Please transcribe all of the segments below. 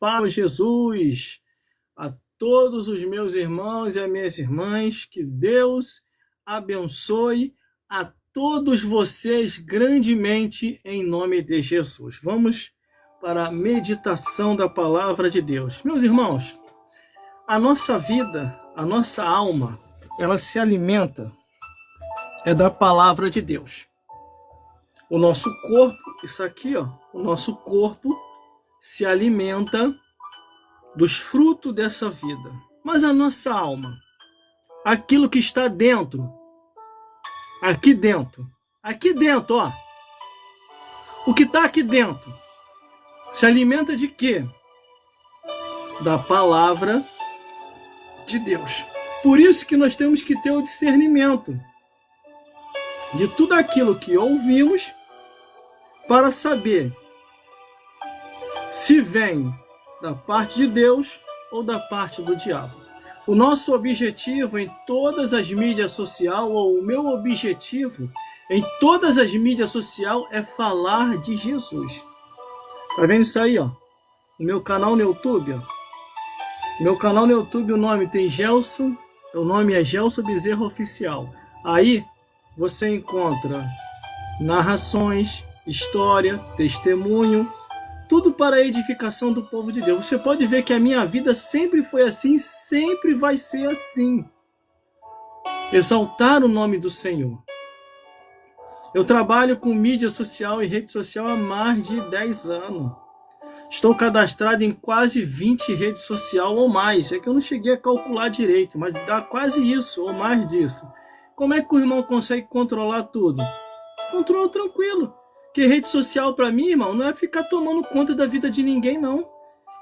paz, Jesus, a todos os meus irmãos e as minhas irmãs, que Deus abençoe a todos vocês grandemente em nome de Jesus. Vamos para a meditação da palavra de Deus. Meus irmãos, a nossa vida, a nossa alma, ela se alimenta da palavra de Deus. O nosso corpo, isso aqui, ó, o nosso corpo se alimenta dos frutos dessa vida. Mas a nossa alma, aquilo que está dentro, aqui dentro, ó, o que está aqui dentro, se alimenta de quê? Da palavra de Deus. Por isso que nós temos que ter o discernimento de tudo aquilo que ouvimos para saber se vem da parte de Deus ou da parte do diabo. O nosso objetivo em todas as mídias sociais, ou o meu objetivo em todas as mídias sociais, é falar de Jesus. Tá vendo isso aí, ó? O meu canal no YouTube, ó. Meu canal no YouTube, o nome tem Gelson, o nome é Gelson Bezerra Oficial. Aí você encontra narrações, história, testemunho, tudo para a edificação do povo de Deus. Você pode ver que a minha vida sempre foi assim, sempre vai ser assim. Exaltar o nome do Senhor. Eu trabalho com mídia social e rede social há mais de 10 anos. Estou cadastrado em quase 20 redes sociais ou mais. É que eu não cheguei a calcular direito, mas dá quase isso ou mais disso. Como é que o irmão consegue controlar tudo? Controla tranquilo. Porque rede social para mim, irmão, não é ficar tomando conta da vida de ninguém, não.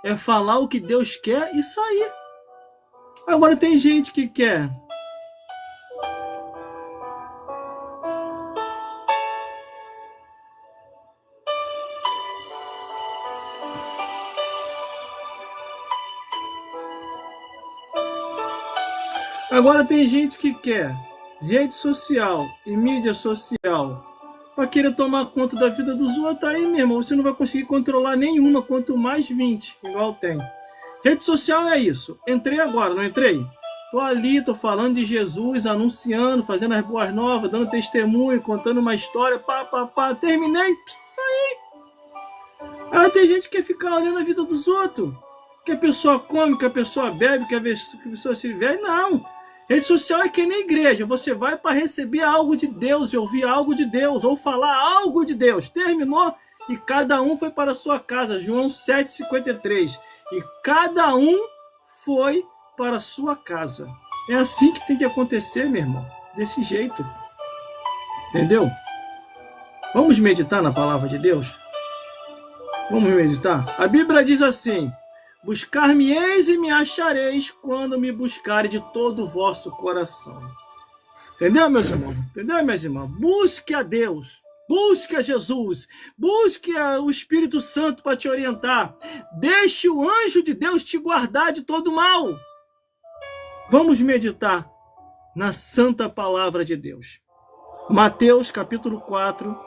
É falar o que Deus quer e sair. Agora tem gente que quer rede social e mídia social para querer tomar conta da vida dos outros. Aí, meu irmão, você não vai conseguir controlar nenhuma, quanto mais 20, igual tem. Rede social é isso. Entrei agora, não entrei? Tô ali, tô falando de Jesus, anunciando, fazendo as boas novas, dando testemunho, contando uma história, terminei, saí. Aí tem gente que quer ficar olhando a vida dos outros. Que a pessoa come, que a pessoa bebe, que a pessoa se vê. Não. Rede social é que nem igreja. Você vai para receber algo de Deus, e ouvir algo de Deus, ou falar algo de Deus. Terminou e cada um foi para a sua casa. João 7,53. E cada um foi para a sua casa. É assim que tem que acontecer, meu irmão. Desse jeito. Entendeu? Vamos meditar na palavra de Deus? Vamos meditar? A Bíblia diz assim: buscar-me-eis e me achareis quando me buscarem de todo o vosso coração. Entendeu, meus irmãos? Entendeu, minhas irmãs? Busque a Deus. Busque a Jesus. Busque o Espírito Santo para te orientar. Deixe o anjo de Deus te guardar de todo mal. Vamos meditar na santa palavra de Deus. Mateus capítulo 4,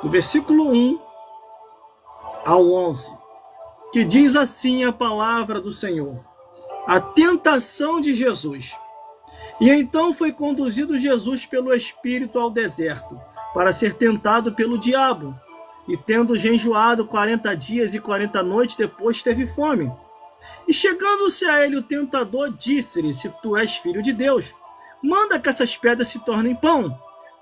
do versículo 1 ao 11. Que diz assim a palavra do Senhor: a tentação de Jesus. E então foi conduzido Jesus pelo Espírito ao deserto, para ser tentado pelo diabo. E tendo jejuado 40 dias e 40 noites, depois teve fome. E chegando-se a ele o tentador, disse-lhe: se tu és filho de Deus, manda que essas pedras se tornem pão.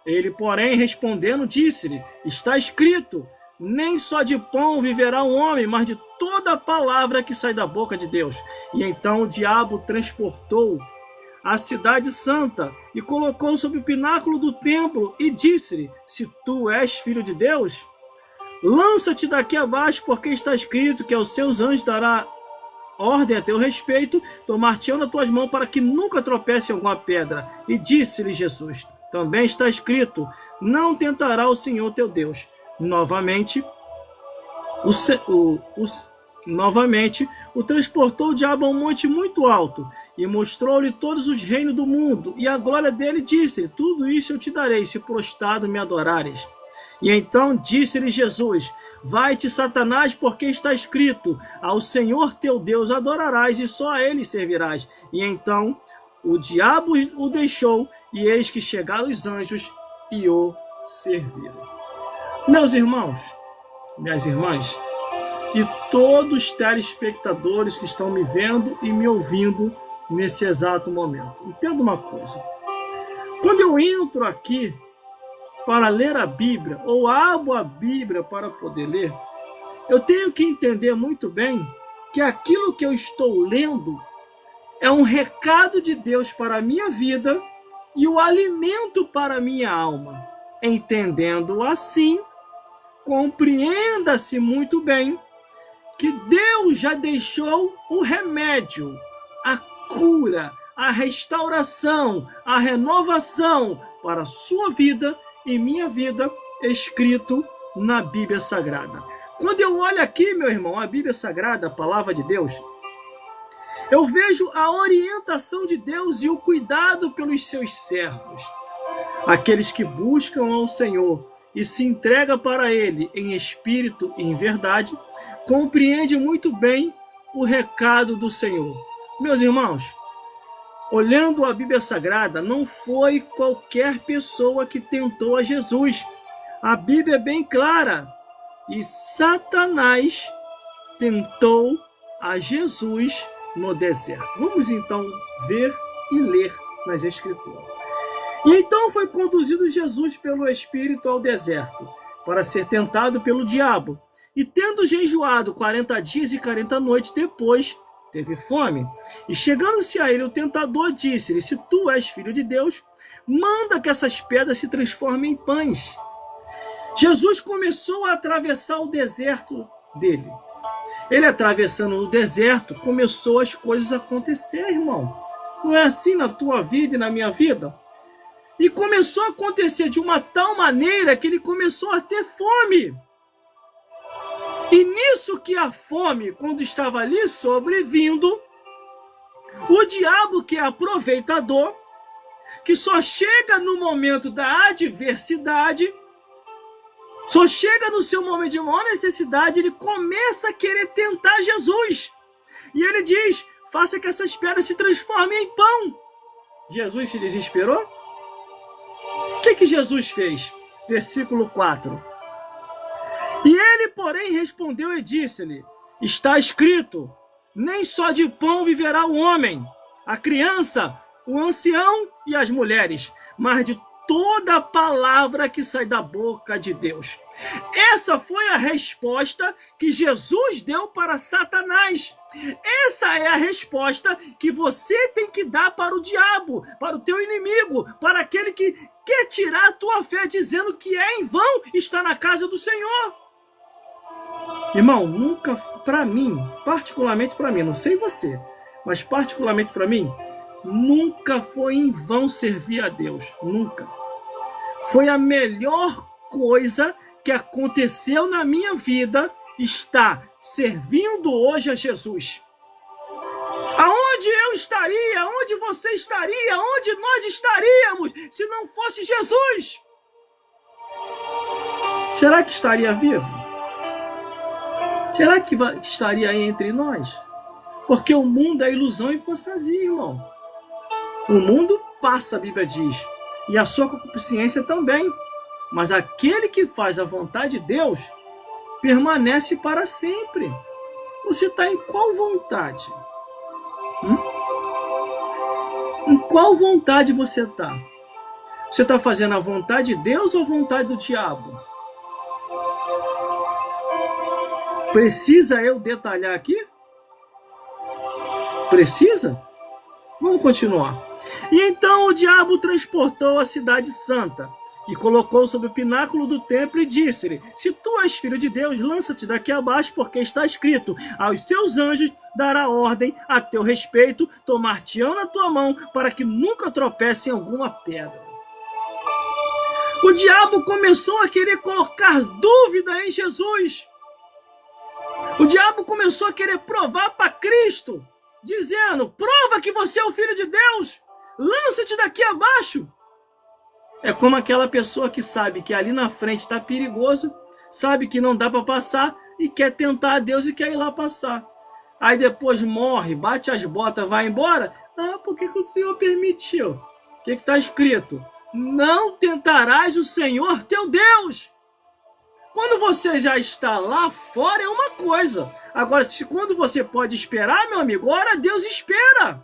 Ele, porém, respondendo, disse-lhe: está escrito, nem só de pão viverá o homem, mas de toda a palavra que sai da boca de Deus. E então o diabo transportou a cidade santa e colocou sobre o pináculo do templo e disse-lhe: se tu és filho de Deus, lança-te daqui abaixo, porque está escrito que aos seus anjos dará ordem a teu respeito, tomar-te-ão nas tuas mãos para que nunca tropece em alguma pedra. E disse-lhe Jesus: também está escrito, não tentará o Senhor teu Deus. Novamente o transportou o diabo a um monte muito alto e mostrou-lhe todos os reinos do mundo e a glória dele. Disse-lhe: tudo isso eu te darei, se prostrado me adorares. E então disse-lhe Jesus: vai-te, Satanás, porque está escrito: ao Senhor teu Deus adorarás e só a ele servirás. E então o diabo o deixou, e eis que chegaram os anjos e o serviram. Meus irmãos, minhas irmãs, e todos os telespectadores que estão me vendo e me ouvindo nesse exato momento, entenda uma coisa: quando eu entro aqui para ler a Bíblia, ou abro a Bíblia para poder ler, eu tenho que entender muito bem que aquilo que eu estou lendo é um recado de Deus para a minha vida e o alimento para a minha alma. Entendendo assim, compreenda-se muito bem que Deus já deixou o remédio, a cura, a restauração, a renovação para a sua vida e minha vida, escrito na Bíblia Sagrada. Quando eu olho aqui, meu irmão, a Bíblia Sagrada, a palavra de Deus, eu vejo a orientação de Deus e o cuidado pelos seus servos, aqueles que buscam ao Senhor e se entregam para Ele em espírito e em verdade, compreende muito bem o recado do Senhor. Meus irmãos, olhando a Bíblia Sagrada, não foi qualquer pessoa que tentou a Jesus. A Bíblia é bem clara. E Satanás tentou a Jesus no deserto. Vamos então ver e ler nas Escrituras. E então foi conduzido Jesus pelo Espírito ao deserto, para ser tentado pelo diabo. E tendo jejuado 40 dias e 40 noites, depois teve fome. E chegando-se a ele, o tentador disse-lhe: se tu és filho de Deus, manda que essas pedras se transformem em pães. Jesus começou a atravessar o deserto dele. Ele atravessando o deserto, começou as coisas a acontecer, irmão. Não é assim na tua vida e na minha vida? E começou a acontecer de uma tal maneira que ele começou a ter fome. E nisso que a fome, quando estava ali sobrevindo, o diabo, que é aproveitador, que só chega no momento da adversidade, só chega no seu momento de maior necessidade, ele começa a querer tentar Jesus. E ele diz: faça que essas pedras se transformem em pão. Jesus se desesperou? O que Jesus fez? Versículo 4. E ele, porém, respondeu e disse-lhe: está escrito, nem só de pão viverá o homem, a criança, o ancião e as mulheres, mas de toda a palavra que sai da boca de Deus. Essa foi a resposta que Jesus deu para Satanás. Essa é a resposta que você tem que dar para o diabo, para o teu inimigo, para aquele que quer tirar a tua fé, dizendo que é em vão estar na casa do Senhor. Irmão, nunca, para mim, particularmente para mim, não sei você, mas particularmente para mim, nunca foi em vão servir a Deus, nunca. Foi a melhor coisa que aconteceu na minha vida, estar servindo hoje a Jesus. Aonde eu estaria, aonde você estaria, aonde nós estaríamos se não fosse Jesus? Será que estaria vivo? Será que estaria aí entre nós? Porque o mundo é ilusão e fantasia, irmão. O mundo passa, a Bíblia diz, e a sua concupiscência também. Mas aquele que faz a vontade de Deus permanece para sempre. Você está em qual vontade? Em qual vontade você está? Você está fazendo a vontade de Deus ou a vontade do diabo? Precisa eu detalhar aqui? Precisa? Vamos continuar. E então o diabo transportou a cidade santa e colocou sobre o pináculo do templo e disse-lhe: se tu és filho de Deus, lança-te daqui abaixo, porque está escrito: aos seus anjos dará ordem a teu respeito, tomar-te-ão na tua mão, para que nunca tropece em alguma pedra. O diabo começou a querer colocar dúvida em Jesus. O diabo começou a querer provar para Cristo, dizendo: prova que você é o Filho de Deus, lança-te daqui abaixo. É como aquela pessoa que sabe que ali na frente está perigoso, sabe que não dá para passar e quer tentar a Deus e quer ir lá passar. Aí depois morre, bate as botas, vai embora. Ah, por que o Senhor permitiu? O que está escrito? Não tentarás o Senhor teu Deus. Quando você já está lá fora é uma coisa. Agora, quando você pode esperar, meu amigo, ora Deus espera.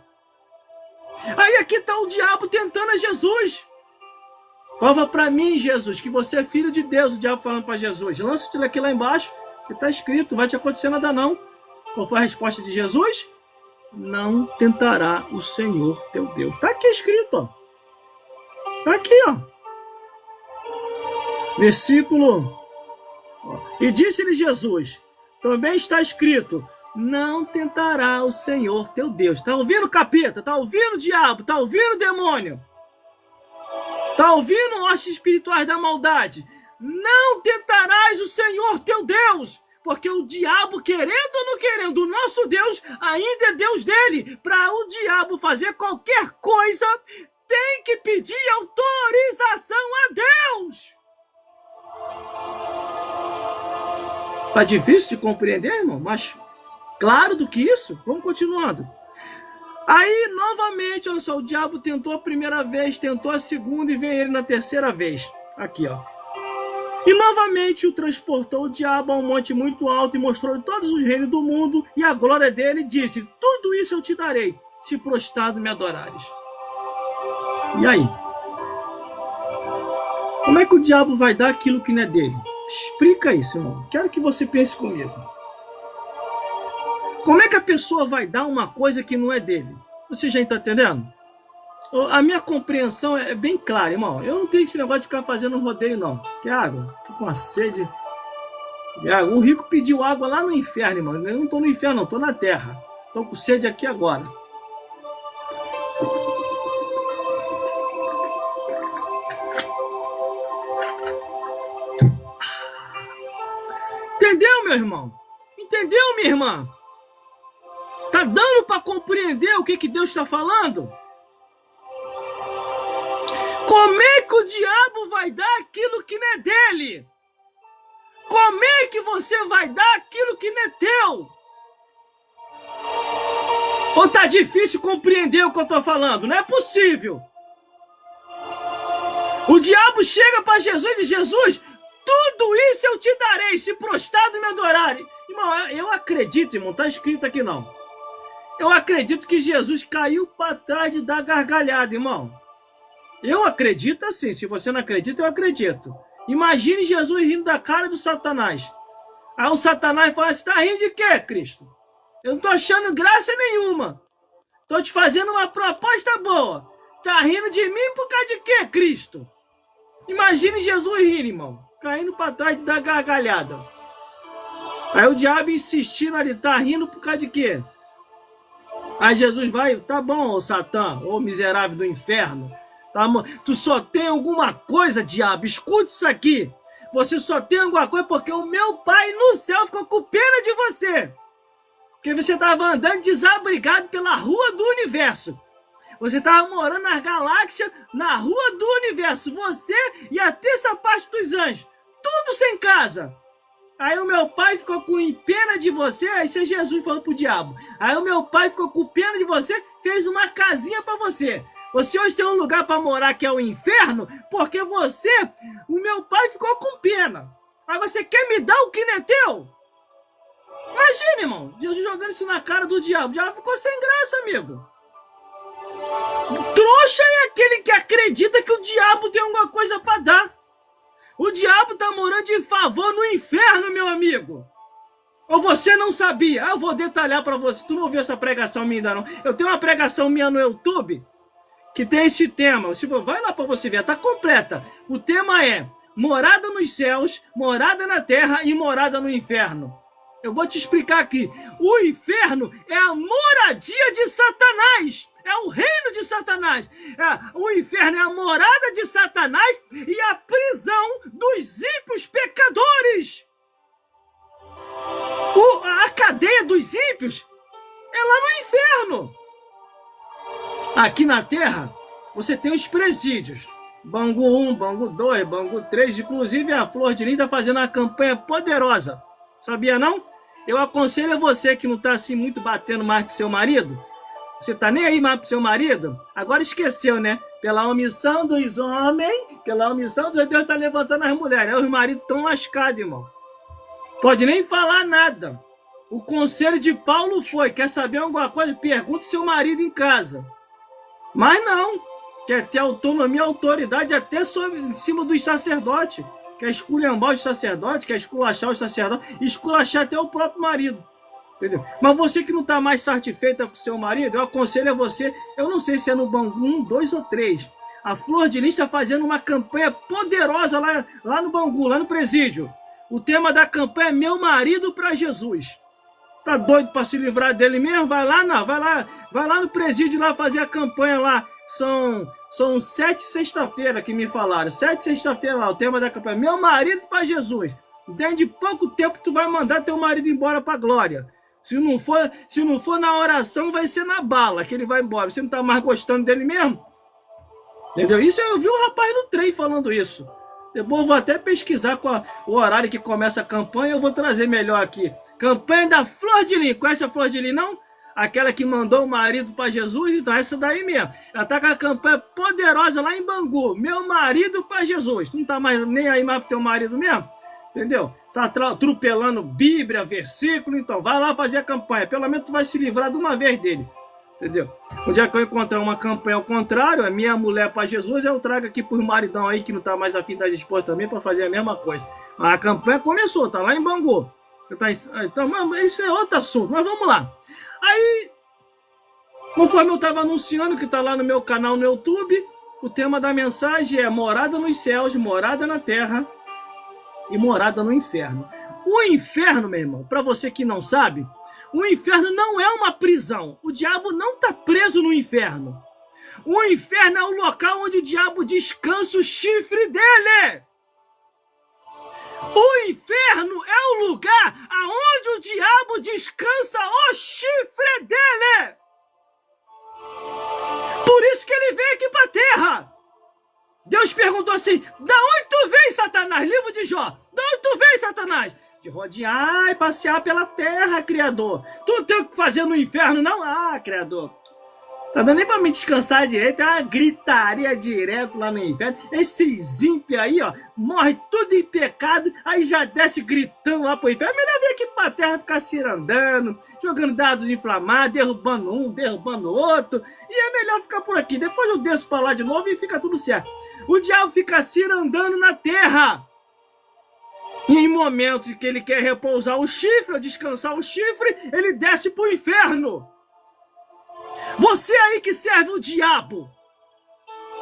Aí aqui está o diabo tentando a Jesus. Prova para mim, Jesus, que você é filho de Deus. O diabo falando para Jesus. Lança-te aqui lá embaixo, que está escrito, não vai te acontecer nada não. Qual foi a resposta de Jesus? Não tentará o Senhor teu Deus. Está aqui escrito, ó. Está aqui, ó. Versículo. E disse-lhe Jesus, também está escrito, não tentará o Senhor teu Deus. Está ouvindo, capeta? Está ouvindo, diabo? Está ouvindo, demônio? Está ouvindo, hostes espirituais da maldade? Não tentarás o Senhor teu Deus. Porque o diabo, querendo ou não querendo, o nosso Deus ainda é Deus dele. Para o diabo fazer qualquer coisa, tem que pedir autorização a Deus. Tá difícil de compreender, irmão? Mas claro do que isso. Vamos continuando. Aí, novamente, olha só, o diabo tentou a primeira vez, tentou a segunda e veio ele na terceira vez. Aqui, ó. E novamente o transportou o diabo a um monte muito alto e mostrou todos os reinos do mundo e a glória dele, e disse, tudo isso eu te darei, se prostrado me adorares. E aí? Como é que o diabo vai dar aquilo que não é dele? Explica isso, irmão. Quero que você pense comigo. Como é que a pessoa vai dar uma coisa que não é dele? Você já está entendendo? A minha compreensão é bem clara, irmão. Eu não tenho esse negócio de ficar fazendo rodeio, não. Quer água? Tô com uma sede. O rico pediu água lá no inferno, irmão. Eu não tô no inferno, não. Tô na terra. Tô com sede aqui agora. Entendeu, meu irmão? Entendeu, minha irmã? Tá dando para compreender o que Deus está falando? Como é que o diabo vai dar aquilo que não é dele? Como é que você vai dar aquilo que não é teu? Ou tá difícil compreender o que eu tô falando? Não é possível. O diabo chega para Jesus e diz, Jesus, tudo isso eu te darei, se prostrado me adorarem. Irmão, eu acredito, irmão, tá escrito aqui não. Eu acredito que Jesus caiu para trás de dar gargalhada, irmão. Eu acredito assim, se você não acredita, eu acredito. Imagine Jesus rindo da cara do Satanás. Aí o Satanás fala, você tá rindo de quê, Cristo? Eu não tô achando graça nenhuma. Tô te fazendo uma proposta boa. Tá rindo de mim por causa de quê, Cristo? Imagine Jesus rindo, irmão. Caindo para trás da gargalhada. Aí o diabo insistindo ali, tá rindo por causa de quê? Aí Jesus vai, tá bom, ô Satã, ô miserável do inferno. Tá, tu só tem alguma coisa, diabo, escute isso aqui. Você só tem alguma coisa porque o meu pai no céu ficou com pena de você. Porque você estava andando desabrigado pela rua do universo. Você estava morando nas galáxias, na rua do universo. Você e a terça parte dos anjos. Tudo sem casa. Aí o meu pai ficou com pena de você. Aí isso é Jesus falando pro diabo. Aí o meu pai ficou com pena de você. Fez uma casinha para você. Você hoje tem um lugar para morar que é o inferno. Porque você, o meu pai ficou com pena. Aí você quer me dar o que não é teu? Imagina, irmão. Jesus jogando isso na cara do diabo. O diabo ficou sem graça, amigo. Trouxa é aquele que acredita que o diabo tem alguma coisa para dar. O diabo tá morando de favor no inferno, meu amigo. Ou você não sabia? Eu vou detalhar para você. Tu não ouviu essa pregação minha ainda não? Eu tenho uma pregação minha no YouTube que tem esse tema. Vai lá para você ver, tá completa. O tema é morada nos céus, morada na terra e morada no inferno. Eu vou te explicar aqui. O inferno é a moradia de Satanás. É o reino de Satanás. O inferno é a morada de Satanás e a prisão dos ímpios pecadores. A cadeia dos ímpios é lá no inferno. Aqui na terra, você tem os presídios. Bangu 1, Bangu 2, Bangu 3. Inclusive a Flor de Lis está fazendo uma campanha poderosa. Sabia não? Eu aconselho a você que não está assim muito batendo mais pro seu marido. Você tá nem aí mais pro seu marido? Agora esqueceu, né? Pela omissão dos homens, pela omissão de Deus tá levantando as mulheres. Aí os maridos estão lascados, irmão. Pode nem falar nada. O conselho de Paulo foi: quer saber alguma coisa? Pergunte seu marido em casa. Mas não. Quer ter autonomia e autoridade até em cima dos sacerdotes. Quer esculhambar os sacerdotes, quer esculachar os sacerdotes, esculachar até o próprio marido. Entendeu? Mas você que não está mais satisfeita com o seu marido, eu aconselho a você, eu não sei se é no Bangu 1, 2 ou 3. A Flor de Lis está fazendo uma campanha poderosa lá no Bangu, lá no presídio. O tema da campanha é Meu Marido para Jesus. Tá doido para se livrar dele mesmo? Vai lá, não, vai lá no presídio lá fazer a campanha lá. São 7 sexta-feira que me falaram. 7 sexta-feira lá, o tema da campanha. Meu marido para Jesus. Dentro de pouco tempo tu vai mandar teu marido embora para a glória. Se não for na oração, vai ser na bala que ele vai embora. Você não tá mais gostando dele mesmo? Entendeu? Isso eu vi um rapaz no trem falando isso. Depois eu vou até pesquisar o horário que começa a campanha. Eu vou trazer melhor aqui. Campanha da Flor de Lis. Conhece a Flor de Lis, não? Aquela que mandou o marido para Jesus. Então essa daí mesmo. Ela tá com a campanha poderosa lá em Bangu. Meu marido para Jesus. Tu não tá mais nem aí mais pro teu marido mesmo? Entendeu? Tá atropelando Bíblia, versículo. Então vai lá fazer a campanha. Pelo menos tu vai se livrar de uma vez dele. Entendeu? O dia que eu encontrar uma campanha ao contrário, a minha mulher para Jesus, eu trago aqui pros maridão aí que não tá mais afim das esposas também para fazer a mesma coisa. A campanha começou, tá lá em Bangu. Então, isso é outro assunto, mas vamos lá. Aí, conforme eu tava anunciando, que tá lá no meu canal no YouTube, o tema da mensagem é morada nos céus, morada na terra e morada no inferno. O inferno, meu irmão, para você que não sabe, o inferno não é uma prisão. O diabo não está preso no inferno. O inferno é o local onde o diabo descansa o chifre dele. O inferno é o lugar aonde o diabo descansa o chifre dele. Por isso que ele veio aqui para a terra. Deus perguntou assim: da onde tu vem, Satanás? Livro de Jó. Da onde tu vem, Satanás? De rodear e passear pela terra, Criador. Tu não tem o que fazer no inferno, não? Ah, Criador. Tá dando nem pra me descansar direito. É uma gritaria direto lá no inferno. Esses ímpios aí, ó, morre tudo em pecado, aí já desce gritando lá pro inferno. Melhor vir aqui pra terra ficar cirandando, jogando dados inflamados, derrubando um, derrubando outro. E é melhor ficar por aqui. Depois eu desço pra lá de novo e fica tudo certo. O diabo fica cirandando na terra. E em momentos em que ele quer repousar o chifre, ou descansar o chifre, ele desce pro inferno. Você aí que serve o diabo,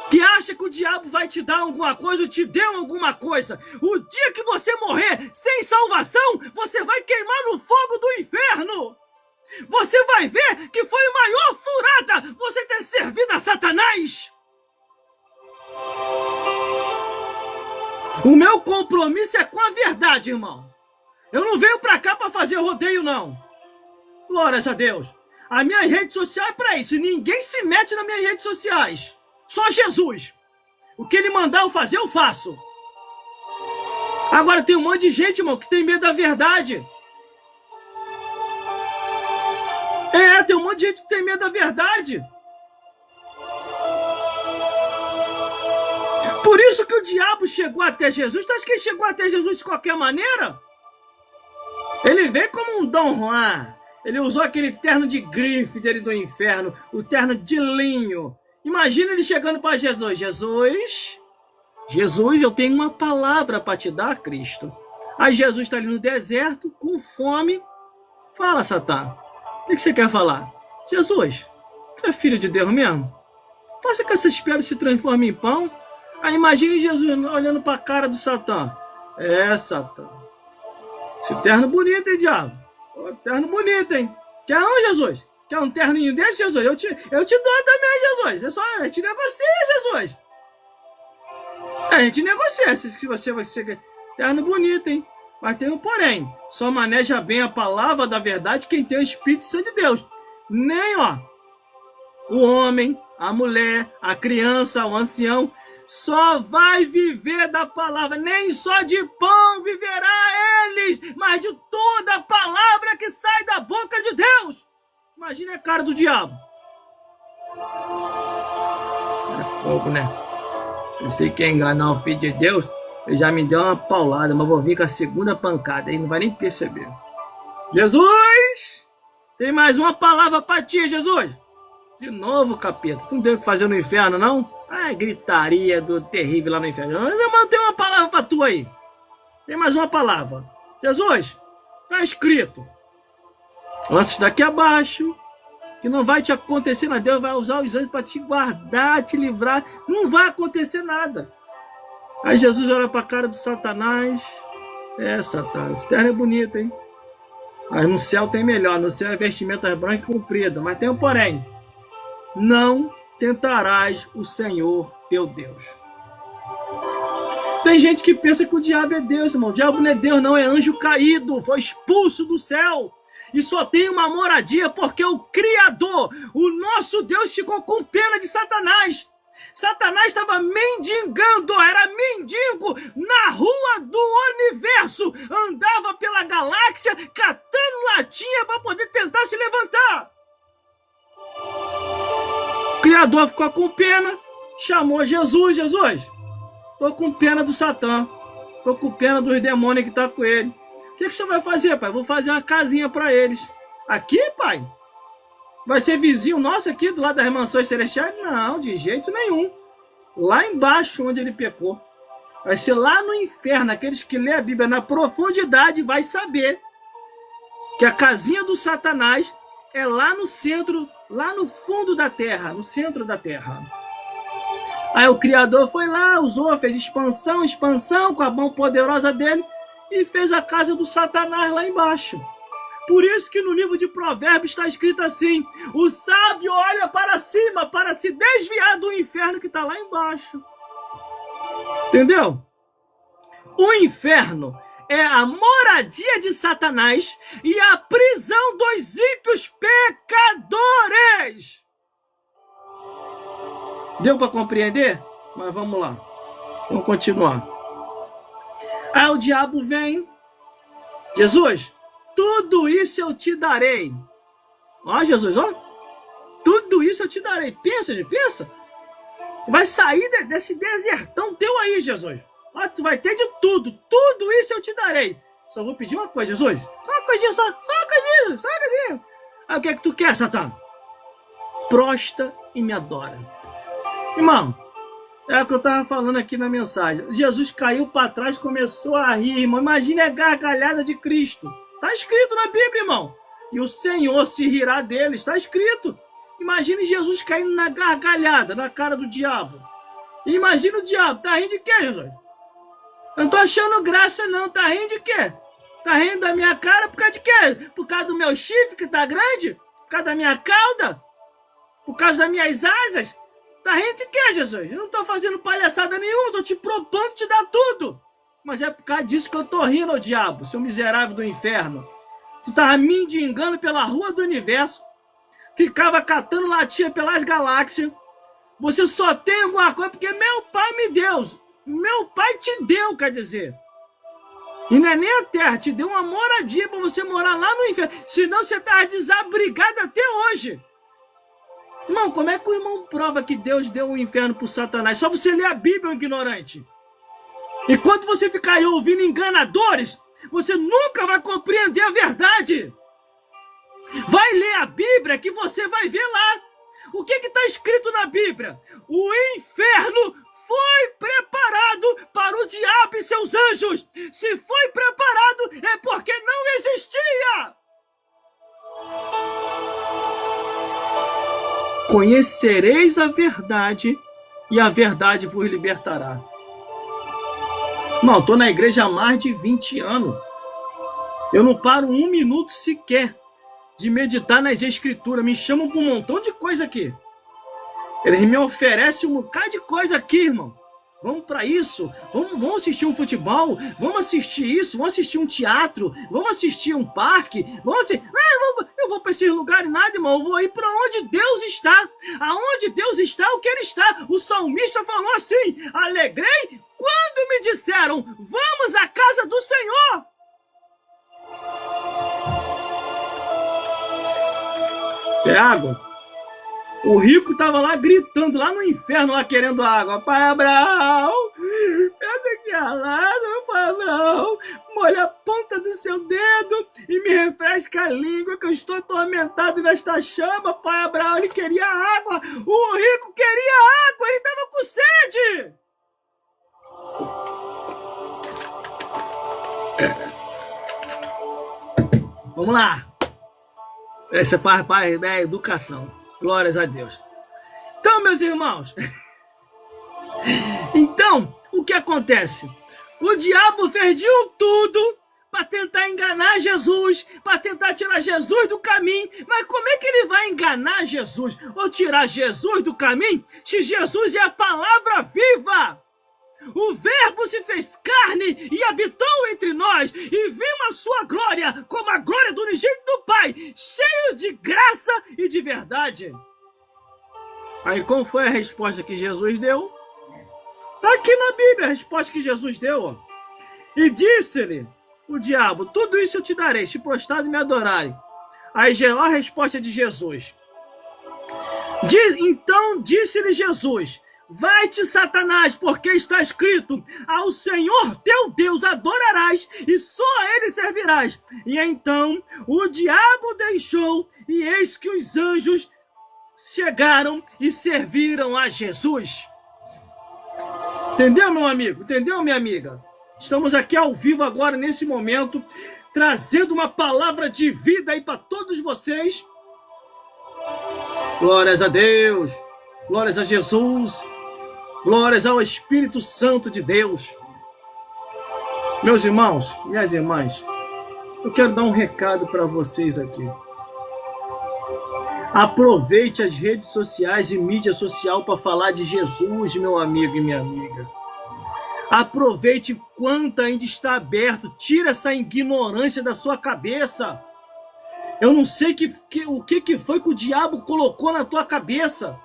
que acha que o diabo vai te dar alguma coisa, ou te deu alguma coisa, o dia que você morrer sem salvação, você vai queimar no fogo do inferno. Você vai ver que foi a maior furada você ter servido a Satanás. O meu compromisso é com a verdade, irmão. Eu não venho pra cá pra fazer rodeio, não. Glórias a Deus. A minha rede social é pra isso. Ninguém se mete nas minhas redes sociais. Só Jesus. O que ele mandar eu fazer, eu faço. Agora tem um monte de gente, irmão, que tem medo da verdade. Tem um monte de gente que tem medo da verdade. Por isso que o diabo chegou até Jesus. Tu acha que ele chegou até Jesus de qualquer maneira? Ele veio como um Dom Juan. Ele usou aquele terno de grife dele do inferno, o terno de linho. Imagina ele chegando para Jesus. Jesus, eu tenho uma palavra para te dar, Cristo. Aí Jesus está ali no deserto, com fome. Fala, Satã. O que você quer falar? Jesus, você é filho de Deus mesmo? Faça que essas pedras se transformem em pão. Aí imagine Jesus olhando para a cara do Satã. Satã. Esse terno bonito, hein, diabo? Terno bonito, hein? Quer um, Jesus? Quer um terninho desse, Jesus? Eu te dou também, Jesus. A gente negocia, Jesus. A gente negocia. Se você vai ser terno bonito, hein? Mas tem um porém. Só maneja bem a palavra da verdade quem tem o Espírito Santo de Deus. Nem, o homem, a mulher, a criança, o ancião. só vai viver da palavra. Nem só de pão viverá eles, mas de toda a palavra que sai da boca de Deus. Imagina a cara do diabo. É fogo, né? Pensei que ia enganar o filho de Deus. Ele já me deu uma paulada, mas vou vir com a segunda pancada. Aí não vai nem perceber. Jesus! Tem mais uma palavra para ti, Jesus. De novo, capeta. Tu não tem o que fazer no inferno, não? Ah, gritaria do terrível lá no inferno. Mas tem uma palavra para tu aí. Tem mais uma palavra. Jesus, tá escrito. Lança isso daqui abaixo. Que não vai te acontecer nada. Deus vai usar os anjos para te guardar, te livrar. Não vai acontecer nada. Aí Jesus olha para a cara do Satanás. É, Satanás, essa terra é bonita, hein? Mas no céu tem melhor. No céu é vestimenta branca e comprida. Mas tem um porém. Não tentarás o Senhor teu Deus. Tem gente que pensa que o diabo é Deus, irmão. O diabo não é Deus, não. É anjo caído. Foi expulso do céu. E só tem uma moradia porque o Criador, o nosso Deus, ficou com pena de Satanás. Satanás estava mendigando, era mendigo na rua do universo. Andava pela galáxia catando latinha para poder tentar se levantar. O Criador ficou com pena, chamou Jesus. Jesus, tô com pena do Satã. Tô com pena dos demônios que tá com ele. O que você vai fazer, pai? Vou fazer uma casinha para eles. Aqui, pai? Vai ser vizinho nosso aqui, do lado das mansões celestiais? Não, de jeito nenhum. Lá embaixo, onde ele pecou. Vai ser lá no inferno. Aqueles que lê a Bíblia na profundidade vai saber que a casinha do Satanás é lá no centro, lá no fundo da terra, no centro da terra. Aí o Criador foi lá, usou, fez expansão com a mão poderosa dele e fez a casa do Satanás lá embaixo. Por isso que no livro de Provérbios está escrito assim: o sábio olha para cima para se desviar do inferno que está lá embaixo. Entendeu? O inferno é a moradia de Satanás e a prisão dos ímpios pecadores. Deu para compreender? Mas vamos lá. Vamos continuar. Aí o diabo vem. Jesus, tudo isso eu te darei. Ó, Jesus, ó. Tudo isso eu te darei. Pensa, pensa. Tu vai sair desse desertão teu aí, Jesus. Ó, tu vai ter de tudo. Tudo isso eu te darei. Só vou pedir uma coisa, Jesus. Só uma coisinha, só uma coisinha, só uma coisinha. Aí o que é que tu quer, Satã? Prosta e me adora. Irmão, é o que eu estava falando aqui na mensagem. Jesus caiu para trás, começou a rir, irmão. Imagina a gargalhada de Cristo. Está escrito na Bíblia, irmão. E o Senhor se rirá dele. Está escrito. Imagine Jesus caindo na gargalhada, na cara do diabo. E imagina o diabo. Tá rindo de quê, Jesus? Eu não tô achando graça, não. Tá rindo de quê? Tá rindo da minha cara por causa de quê? Por causa do meu chifre que tá grande? Por causa da minha cauda? Por causa das minhas asas? Tá rindo de quê, Jesus? Eu não tô fazendo palhaçada nenhuma, tô te propondo te dar tudo. Mas é por causa disso que eu tô rindo, ô diabo, seu miserável do inferno. Tu tava mendigando pela rua do universo, ficava catando latinha pelas galáxias. Você só tem alguma coisa porque meu pai me deu. Meu pai te deu, quer dizer. E não é nem a terra, te deu uma moradia para você morar lá no inferno. Senão você tava desabrigado até hoje. Irmão, como é que o irmão prova que Deus deu um inferno para o Satanás? Só você ler a Bíblia, ignorante. Enquanto você ficar aí ouvindo enganadores, você nunca vai compreender a verdade. Vai ler a Bíblia que você vai ver lá. O que está escrito na Bíblia? O inferno foi preparado para o diabo e seus anjos. Se foi preparado, é porque não existia. Conhecereis a verdade e a verdade vos libertará. Não, estou na igreja há mais de 20 anos. Eu não paro um minuto sequer de meditar nas escrituras. Me chamam para um montão de coisa aqui. Eles me oferecem um bocado de coisa aqui, irmão. Vamos para isso, vamos assistir um futebol, vamos assistir isso, vamos assistir um teatro, vamos assistir um parque, eu vou para esses lugares nada, irmão, eu vou ir para onde Deus está. Aonde Deus está, o que Ele está. O salmista falou assim: alegrei quando me disseram, vamos à casa do Senhor. É água. O rico estava lá gritando, lá no inferno, lá querendo água. Pai Abraão, eu tenho que lado, Pai Abraão, molha a ponta do seu dedo e me refresca a língua, que eu estou atormentado nesta chama. Pai Abraão, ele queria água. O rico queria água, ele estava com sede. Vamos lá. Essa é parte da educação. Glórias a Deus. Então, meus irmãos, então, o que acontece? O diabo fez de tudo para tentar enganar Jesus, para tentar tirar Jesus do caminho. Mas como é que ele vai enganar Jesus ou tirar Jesus do caminho se Jesus é a palavra viva? O Verbo se fez carne e habitou entre nós, e viu a sua glória como a glória do unigênito do Pai, cheio de graça e de verdade. Aí qual foi a resposta que Jesus deu? Está aqui na Bíblia a resposta que Jesus deu. Ó. E disse-lhe o diabo, tudo isso eu te darei, se prostrado e me adorarem. Aí a resposta de Jesus. Então disse-lhe Jesus, vai-te, Satanás, porque está escrito, ao Senhor teu Deus adorarás e só a ele servirás. E então o diabo deixou, e eis que os anjos chegaram e serviram a Jesus. Entendeu, meu amigo? Entendeu, minha amiga? Estamos aqui ao vivo agora, nesse momento, trazendo uma palavra de vida aí para todos vocês. Glórias a Deus, glórias a Jesus, glórias ao Espírito Santo de Deus. Meus irmãos, minhas irmãs, eu quero dar um recado para vocês aqui. Aproveite as redes sociais e mídia social para falar de Jesus, meu amigo e minha amiga. Aproveite enquanto ainda está aberto. Tira essa ignorância da sua cabeça. Eu não sei o que foi que o diabo colocou na tua cabeça.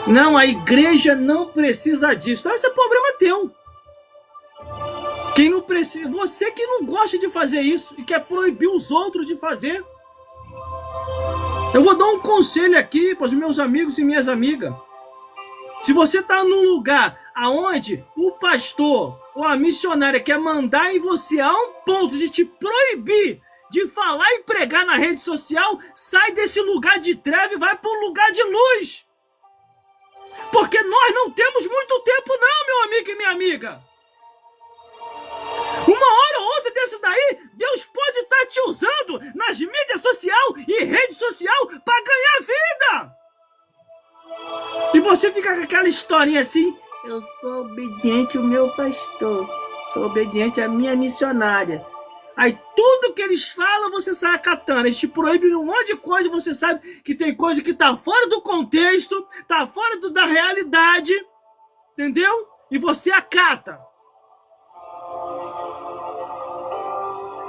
Não, a igreja não precisa disso. Esse é problema teu. Quem não precisa, você que não gosta de fazer isso e quer proibir os outros de fazer. Eu vou dar um conselho aqui para os meus amigos e minhas amigas. Se você está num lugar aonde o pastor ou a missionária quer mandar em você a um ponto de te proibir de falar e pregar na rede social, sai desse lugar de treva e vai para um lugar de luz. Porque nós não temos muito tempo não, meu amigo e minha amiga. Uma hora ou outra desse daí, Deus pode estar te usando nas mídias sociais e rede social para ganhar vida. E você fica com aquela historinha assim, eu sou obediente ao meu pastor, sou obediente à minha missionária. Aí tudo que eles falam, você sai acatando. Eles te proíbem um monte de coisa, você sabe que tem coisa que tá fora do contexto, tá fora da realidade, entendeu? E você acata.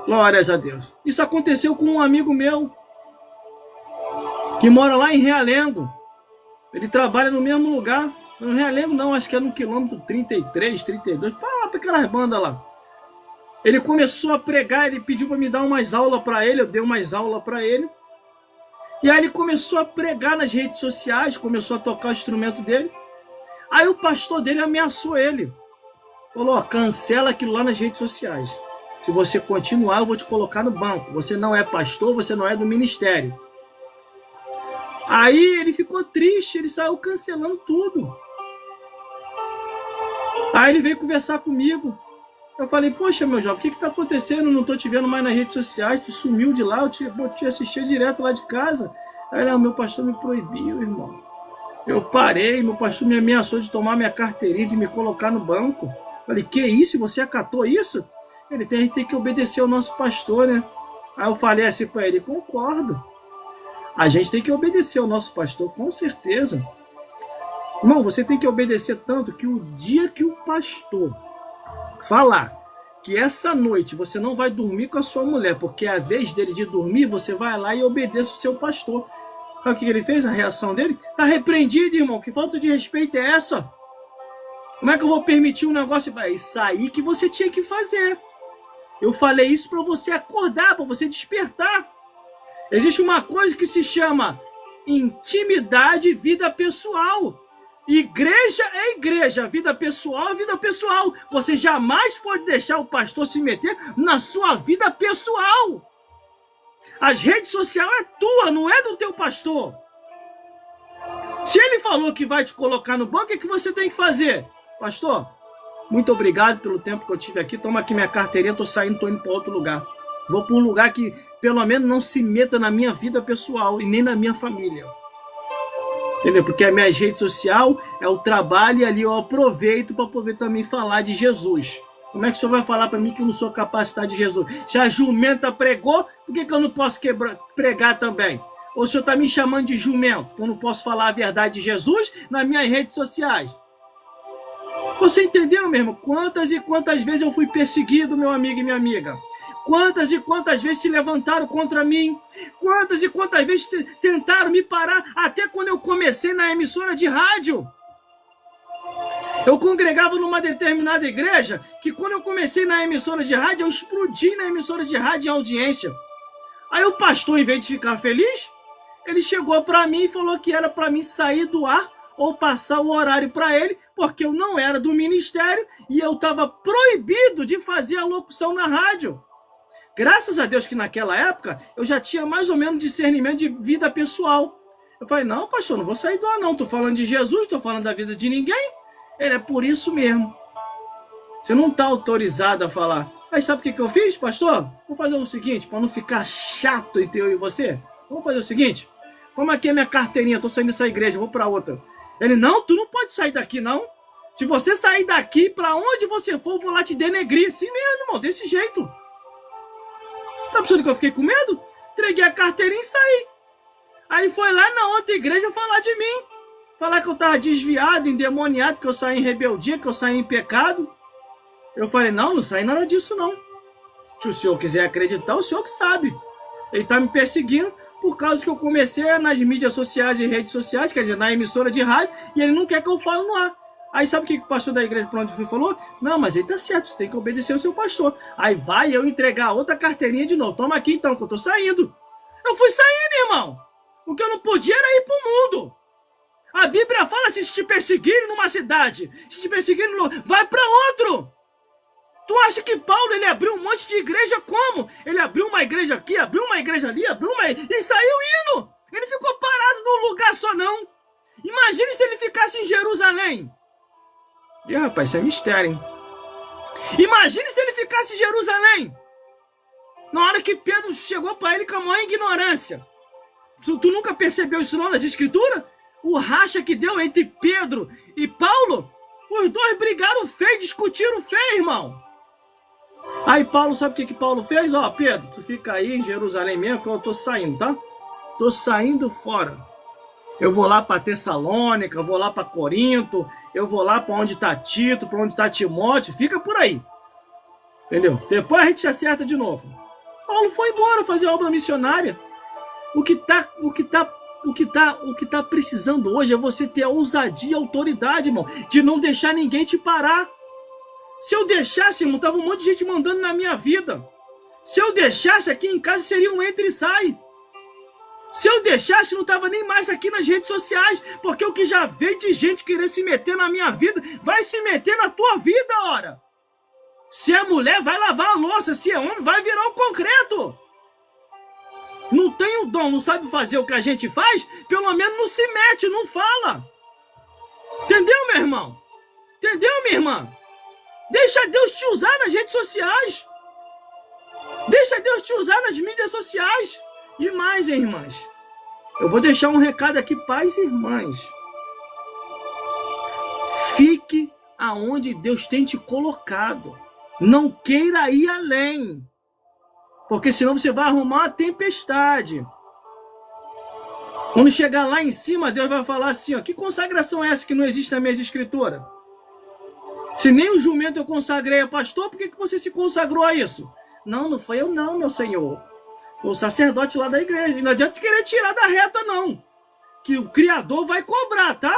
Glórias a Deus. Isso aconteceu com um amigo meu, que mora lá em Realengo. Ele trabalha no mesmo lugar. No Realengo não, acho que é no quilômetro 33, 32, para lá, para aquelas bandas lá. Ele começou a pregar, ele pediu para me dar umas aulas para ele, eu dei umas aulas para ele. E aí ele começou a pregar nas redes sociais, começou a tocar o instrumento dele. Aí o pastor dele ameaçou ele. Falou, ó, cancela aquilo lá nas redes sociais. Se você continuar, eu vou te colocar no banco. Você não é pastor, você não é do ministério. Aí ele ficou triste, ele saiu cancelando tudo. Aí ele veio conversar comigo. Eu falei, poxa, meu jovem, o que está acontecendo? Eu não estou te vendo mais nas redes sociais, tu sumiu de lá, eu te assistia direto lá de casa. Aí, não, meu pastor me proibiu, irmão. Eu parei, meu pastor me ameaçou de tomar minha carteirinha, de me colocar no banco. Eu falei, que isso? Você acatou isso? A gente tem que obedecer ao nosso pastor, né? Aí eu falei assim para ele, concordo. A gente tem que obedecer ao nosso pastor, com certeza. Irmão, você tem que obedecer tanto que o dia que o pastor falar que essa noite você não vai dormir com a sua mulher, porque é a vez dele de dormir, você vai lá e obedeça o seu pastor. Sabe o que ele fez? A reação dele? Tá repreendido, irmão. Que falta de respeito é essa? Como é que eu vou permitir um negócio? É isso aí que você tinha que fazer. Eu falei isso para você acordar, para você despertar. Existe uma coisa que se chama intimidade e vida pessoal. Igreja é igreja, vida pessoal é vida pessoal. Você jamais pode deixar o pastor se meter na sua vida pessoal. As redes sociais é tua, não é do teu pastor. Se ele falou que vai te colocar no banco, o que você tem que fazer? Pastor, muito obrigado pelo tempo que eu tive aqui. Toma aqui minha carteirinha, tô saindo, tô indo para outro lugar. Vou para um lugar que pelo menos não se meta na minha vida pessoal e nem na minha família. Entendeu? Porque a minha rede social é o trabalho e ali eu aproveito para poder também falar de Jesus. Como é que o senhor vai falar para mim que eu não sou capacitado de Jesus? Se a jumenta pregou, por que eu não posso pregar também? Ou o senhor está me chamando de jumento, que eu não posso falar a verdade de Jesus nas minhas redes sociais? Você entendeu, meu irmão? Quantas e quantas vezes eu fui perseguido, meu amigo e minha amiga? Quantas e quantas vezes se levantaram contra mim? Quantas e quantas vezes tentaram me parar? Até quando eu comecei na emissora de rádio. Eu congregava numa determinada igreja que quando eu comecei na emissora de rádio, eu explodi na emissora de rádio em audiência. Aí o pastor, em vez de ficar feliz, ele chegou para mim e falou que era para mim sair do ar ou passar o horário para ele, porque eu não era do ministério e eu estava proibido de fazer a locução na rádio. Graças a Deus que naquela época eu já tinha mais ou menos discernimento de vida pessoal. Eu falei, não, pastor, não vou sair do ar não, estou falando de Jesus, estou falando da vida de ninguém. Ele é por isso mesmo. Você não está autorizado a falar. Aí sabe o que eu fiz, pastor? Vou fazer o seguinte, para não ficar chato entre eu e você. Vamos fazer o seguinte, toma aqui a minha carteirinha, estou saindo dessa igreja, vou para outra. Ele, não, tu não pode sair daqui não. Se você sair daqui, para onde você for, eu vou lá te denegrir. Assim mesmo, irmão, desse jeito. Tá pensando que eu fiquei com medo? Entreguei a carteirinha e saí. Aí ele foi lá na outra igreja falar de mim. Falar que eu tava desviado, endemoniado, que eu saí em rebeldia, que eu saí em pecado. Eu falei, não saí nada disso não. Se o senhor quiser acreditar, o senhor que sabe. Ele tá me perseguindo por causa que eu comecei nas mídias sociais e redes sociais, quer dizer, na emissora de rádio, e ele não quer que eu fale no ar. Aí sabe o que o pastor da igreja para onde eu fui falou? Não, mas ele tá certo, você tem que obedecer o seu pastor. Aí vai eu entregar outra carteirinha de novo. Toma aqui então, que eu tô saindo. Eu fui saindo, irmão. O que eu não podia era ir pro mundo. A Bíblia fala, se te perseguirem numa cidade, se te perseguirem, vai para outro. Tu acha que Paulo, ele abriu um monte de igreja como? Ele abriu uma igreja aqui, abriu uma igreja ali, abriu uma... e saiu indo. Ele ficou parado num lugar só não. Imagine se ele ficasse em Jerusalém. E rapaz, isso é mistério, hein? Imagine se ele ficasse em Jerusalém. Na hora que Pedro chegou para ele com a maior ignorância. Tu nunca percebeu isso não nas escrituras? O racha que deu entre Pedro e Paulo? Os dois brigaram feio, discutiram feio, irmão. Aí Paulo, sabe o que Paulo fez? Ó, Pedro, tu fica aí em Jerusalém mesmo que eu tô saindo, tá? Tô saindo fora. Eu vou lá para Tessalônica, eu vou lá para Corinto, eu vou lá para onde tá Tito, para onde tá Timóteo, fica por aí. Entendeu? Depois a gente se acerta de novo. Paulo foi embora fazer obra missionária. O que tá precisando hoje é você ter a ousadia e a autoridade, irmão, de não deixar ninguém te parar. Se eu deixasse, irmão, tava um monte de gente mandando na minha vida. Se eu deixasse aqui em casa, seria um entra e sai. Se eu deixasse, não tava nem mais aqui nas redes sociais, porque o que já veio de gente querer se meter na minha vida, vai se meter na tua vida, ora. Se é mulher, vai lavar a louça, se é homem, vai virar o concreto. Não tem o dom, não sabe fazer o que a gente faz, pelo menos não se mete, não fala. Entendeu, meu irmão? Entendeu, minha irmã? Deixa Deus te usar nas redes sociais. Deixa Deus te usar nas mídias sociais. E mais, hein, irmãs? Eu vou deixar um recado aqui, pais e irmãs. Fique aonde Deus tem te colocado. Não queira ir além. Porque senão você vai arrumar uma tempestade. Quando chegar lá em cima, Deus vai falar assim, ó, que consagração é essa que não existe na minha escritura? Se nem o jumento eu consagrei a pastor, por que você se consagrou a isso? Não, não foi eu não, meu senhor. Foi o sacerdote lá da igreja. Não adianta querer tirar da reta, não. Que o Criador vai cobrar, tá?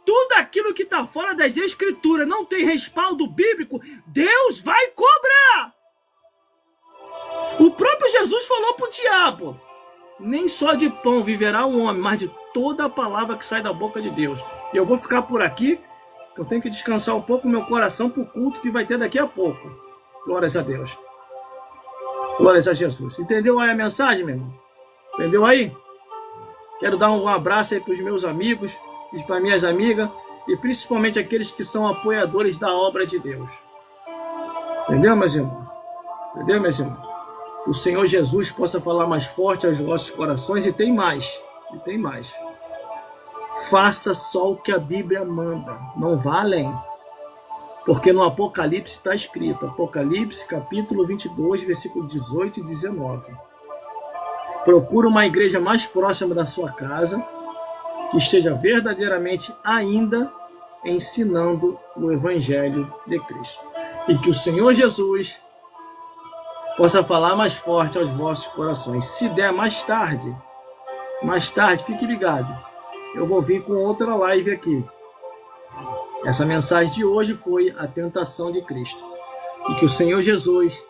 Tudo aquilo que está fora das escrituras não tem respaldo bíblico, Deus vai cobrar. O próprio Jesus falou para o diabo, nem só de pão viverá o homem, mas de toda a palavra que sai da boca de Deus. E eu vou ficar por aqui, que eu tenho que descansar um pouco o meu coração para o culto que vai ter daqui a pouco. Glórias a Deus. Glórias a Jesus. Entendeu aí a mensagem, meu irmão? Entendeu aí? Quero dar um abraço aí para os meus amigos e para minhas amigas, e principalmente aqueles que são apoiadores da obra de Deus. Entendeu, meus irmãos? Entendeu, meus irmãos? Que o Senhor Jesus possa falar mais forte aos vossos corações, e tem mais. E tem mais. Faça só o que a Bíblia manda, não vá além. Porque no Apocalipse está escrito, Apocalipse capítulo 22, versículo 18 e 19. Procura uma igreja mais próxima da sua casa, que esteja verdadeiramente ainda ensinando o Evangelho de Cristo. E que o Senhor Jesus possa falar mais forte aos vossos corações. Se der mais tarde, fique ligado. Eu vou vir com outra live aqui. Essa mensagem de hoje foi a tentação de Cristo. E que o Senhor Jesus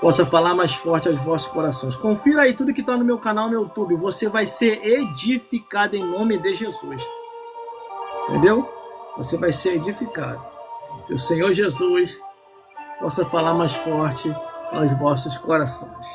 possa falar mais forte aos vossos corações. Confira aí tudo que está no meu canal no YouTube. Você vai ser edificado em nome de Jesus. Entendeu? Você vai ser edificado. Que o Senhor Jesus possa falar mais forte aos vossos corações.